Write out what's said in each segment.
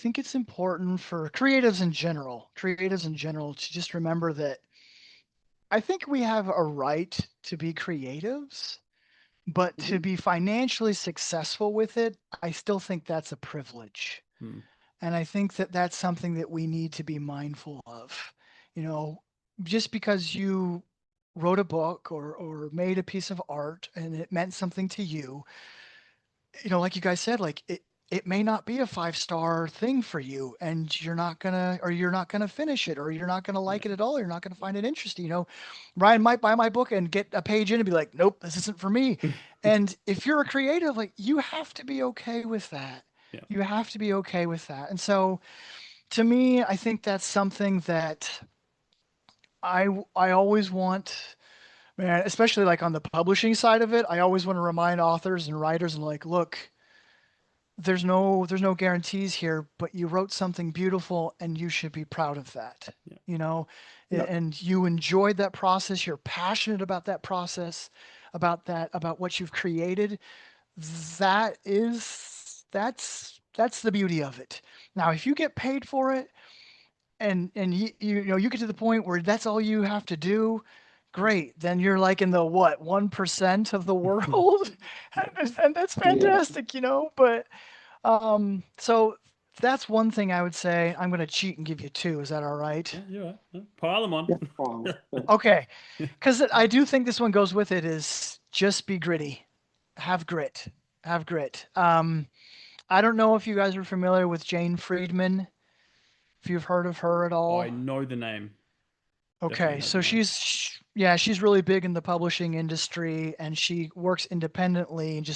think it's important for creatives in general to just remember that I think we have a right to be creatives, but to Mhm. be financially successful with it, I still think that's a privilege. Hmm. And I think that that's something that we need to be mindful of. You know, just because you wrote a book or made a piece of art and it meant something to you, like you guys said, like it may not be a 5-star thing for you and you're not gonna finish it or you're not gonna Yeah. like it at all. You're not gonna find it interesting. Ryan might buy my book and get a page in and be like, nope, this isn't for me. And if you're a creative, like you have to be okay with that. Yeah. You have to be okay with that. And so to me, I think that's something that I always want, man, especially like on the publishing side of it, I always want to remind authors and writers and like, look, there's no guarantees here, but you wrote something beautiful and you should be proud of that. Yeah. You know, No. and you enjoyed that process, you're passionate about that process, about what you've created. That's the beauty of it. Now, if you get paid for it and you get to the point where that's all you have to do, great. Then you're like in the what, 1% of the world. Yeah. And that's Yeah. fantastic. But so that's one thing I would say. I'm going to cheat and give you two. Is that all right? Yeah, you're right. Yeah. Pile them on. Yeah. Fine. Yeah. Okay. Because I do think this one goes with it is just be gritty. Have grit. Have grit. I don't know if you guys are familiar with Jane Friedman, if you've heard of her at I all. know the name. Definitely Okay, heard so the name. she's really big in the publishing industry and she works independently and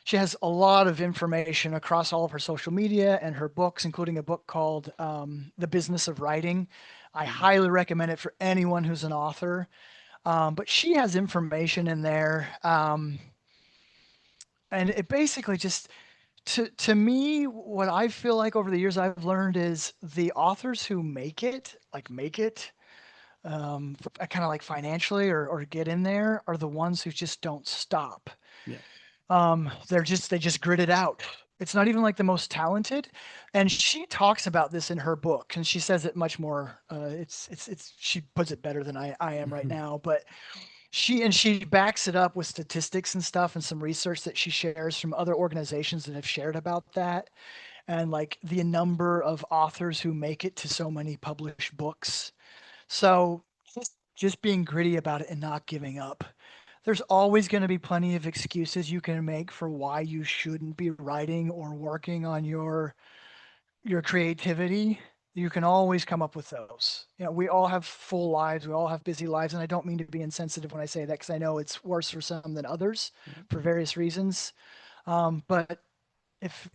she has a lot of information across all of her social media and her books, including a book called The Business of Writing. I Mhm. highly recommend it for anyone who's an author. But she has information in there. And it basically just, to me, what I feel like over the years I've learned is the authors who make it, kind of like financially or get in there, are the ones who just don't stop. Yeah. They just grit it out. It's not even like the most talented, and she talks about this in her book, and she says it much more. She puts it better than I am right now, but she backs it up with statistics and stuff and some research that she shares from other organizations that have shared about that, and like the number of authors who make it to so many published books. So just being gritty about it and not giving up. There's always going to be plenty of excuses you can make for why you shouldn't be writing or working on your creativity. You can always come up with those. We all have full lives, we all have busy lives, and I don't mean to be insensitive when I say that because I know it's worse for some than others Yeah. for various reasons. But if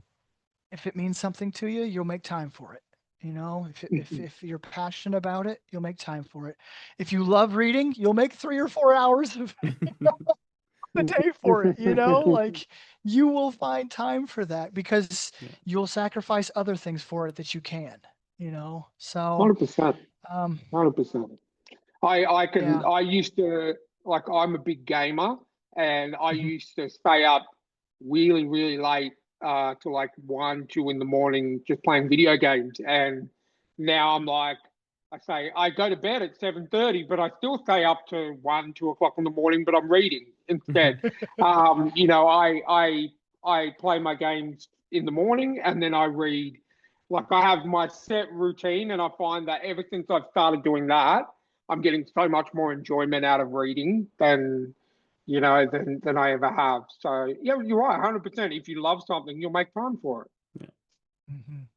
it means something to you, you'll make time for it. If you're passionate about it, you'll make time for it. If you love reading, you'll make 3 or 4 hours of the day for it. Like you will find time for that because Yeah. you'll sacrifice other things for it that you can. So 100%. um, 100%. I yeah. I used to, like, I'm a big gamer, and I Mhm. used to stay up really, really late, to like 1, 2 in the morning just playing video games. And now I'm like, I say I go to bed at 7:30, but I still stay up to 1, 2 o'clock in the morning, but I'm reading instead. I play my games in the morning and then I read. Like, I have my set routine, and I find that ever since I've started doing that, I'm getting so much more enjoyment out of reading than I ever have. So yeah, you're right, 100%. If you love something, you'll make time for it. Yeah. Mhm.